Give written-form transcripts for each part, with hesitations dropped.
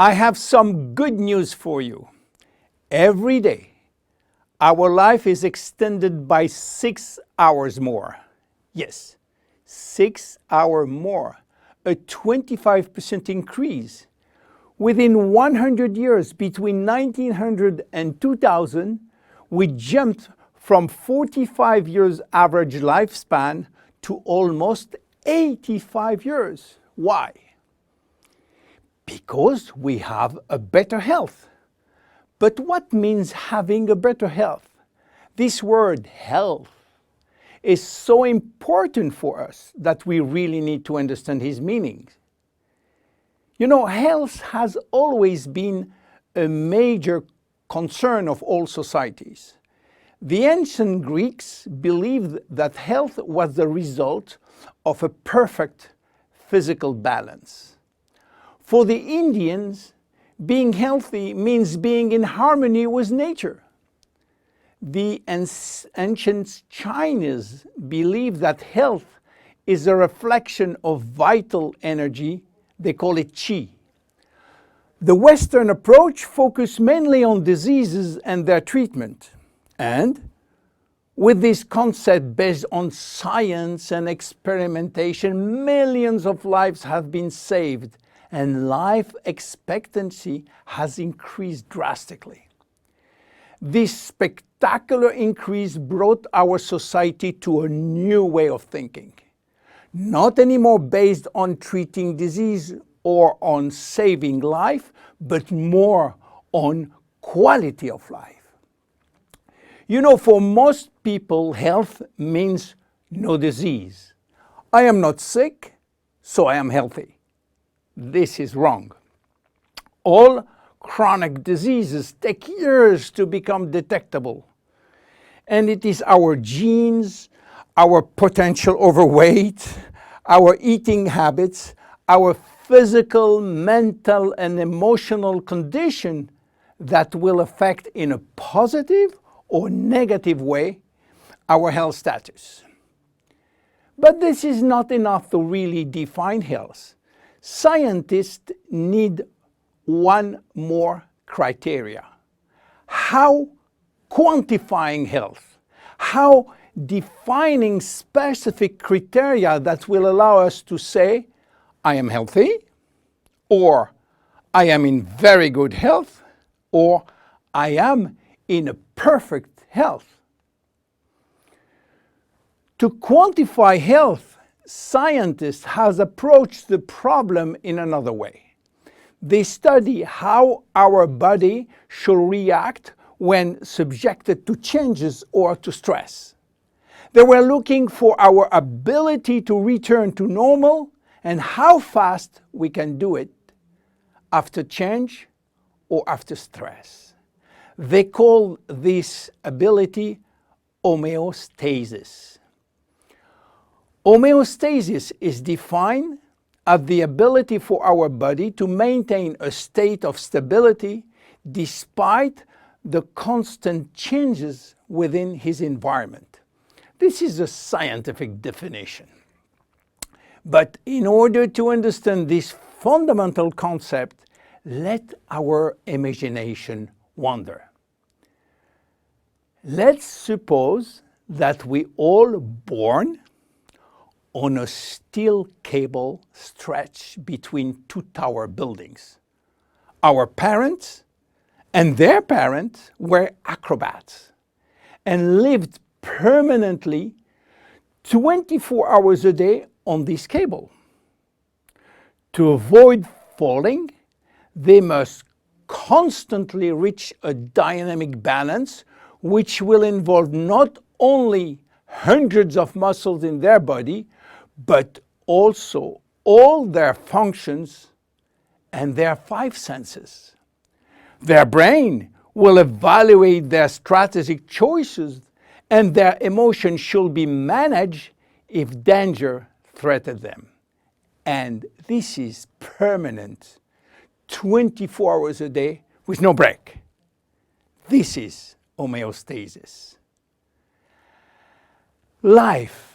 I have some good news for you. Every day, our life is extended by 6 hours more. Yes, 6 hours more, a 25% increase. Within 100 years, between 1900 and 2000, we jumped from 45 years average lifespan to almost 85 years. Why? Because we have a better health. But what means having a better health? This word health is so important for us that we really need to understand his meaning. You know, health has always been a major concern of all societies. The ancient Greeks believed that health was the result of a perfect physical balance. For the Indians, being healthy means being in harmony with nature. The ancient Chinese believed that health is a reflection of vital energy. They call it qi. The Western approach focused mainly on diseases and their treatment. And with this concept based on science and experimentation, millions of lives have been saved and life expectancy has increased drastically. This spectacular increase brought our society to a new way of thinking. Not anymore based on treating disease or on saving life, but more on quality of life. You know, for most people, health means no disease. I am not sick, so I am healthy. This is wrong. All chronic diseases take years to become detectable. And it is our genes, our potential overweight, our eating habits, our physical, mental, and emotional condition that will affect in a positive or negative way our health status. But this is not enough to really define health. Scientists need one more criteria. How quantifying health, how defining specific criteria that will allow us to say, I am healthy, or I am in very good health, or I am in a perfect health. To quantify health, scientists have approached the problem in another way. They study how our body should react when subjected to changes or to stress. They were looking for our ability to return to normal and how fast we can do it after change or after stress. They call this ability homeostasis. Homeostasis is defined as the ability for our body to maintain a state of stability despite the constant changes within his environment. This is a scientific definition. But in order to understand this fundamental concept, let our imagination wander. Let's suppose that we all born on a steel cable stretched between two tower buildings. Our parents and their parents were acrobats and lived permanently 24 hours a day on this cable. To avoid falling, they must constantly reach a dynamic balance, which will involve not only hundreds of muscles in their body, but also all their functions and their 5 senses. Their brain will evaluate their strategic choices, and their emotions should be managed if danger threatens them. And this is permanent, 24 hours a day with no break. This is homeostasis. Life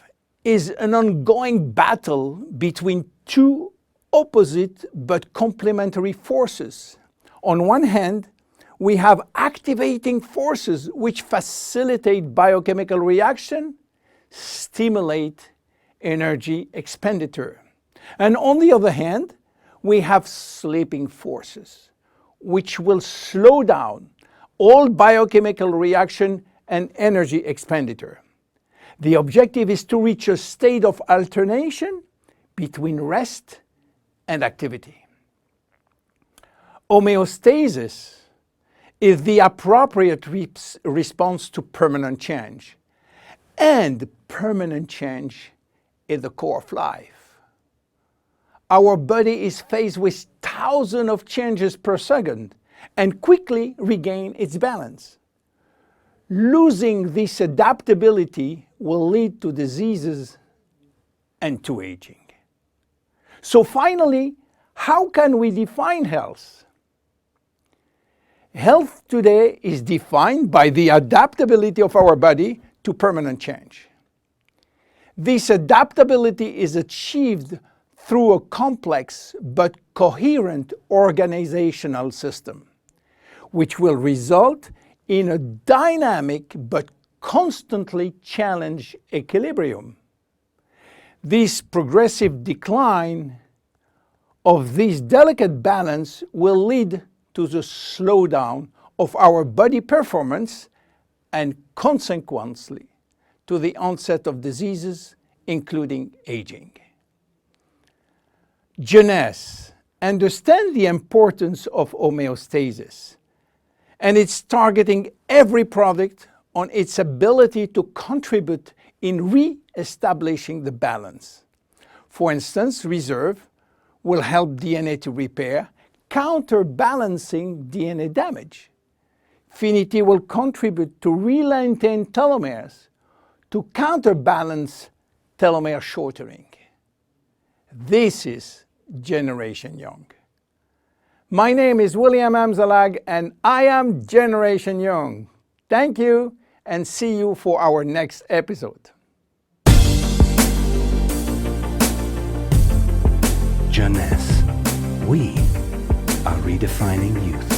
is an ongoing battle between two opposite but complementary forces. On one hand, we have activating forces which facilitate biochemical reaction, stimulate energy expenditure. And on the other hand, we have sleeping forces which will slow down all biochemical reaction and energy expenditure. The objective is to reach a state of alternation between rest and activity. Homeostasis is the appropriate response to permanent change. And permanent change is the core of life. Our body is faced with thousands of changes per second and quickly regain its balance. Losing this adaptability will lead to diseases and to aging. So finally, how can we define health? Health today is defined by the adaptability of our body to permanent change. This adaptability is achieved through a complex but coherent organizational system, which will result in a dynamic but constantly challenged equilibrium. This progressive decline of this delicate balance will lead to the slowdown of our body performance and consequently to the onset of diseases, including aging. Jeunesse understands the importance of homeostasis, and it's targeting every product on its ability to contribute in re-establishing the balance. For instance, reserve will help DNA to repair, counterbalancing DNA damage. Finity will contribute to re-lengthen telomeres to counterbalance telomere shortening. This is Generation Young. My name is William Amzalag and I am Generation Young. Thank you and see you for our next episode. Jeunesse. We are redefining youth.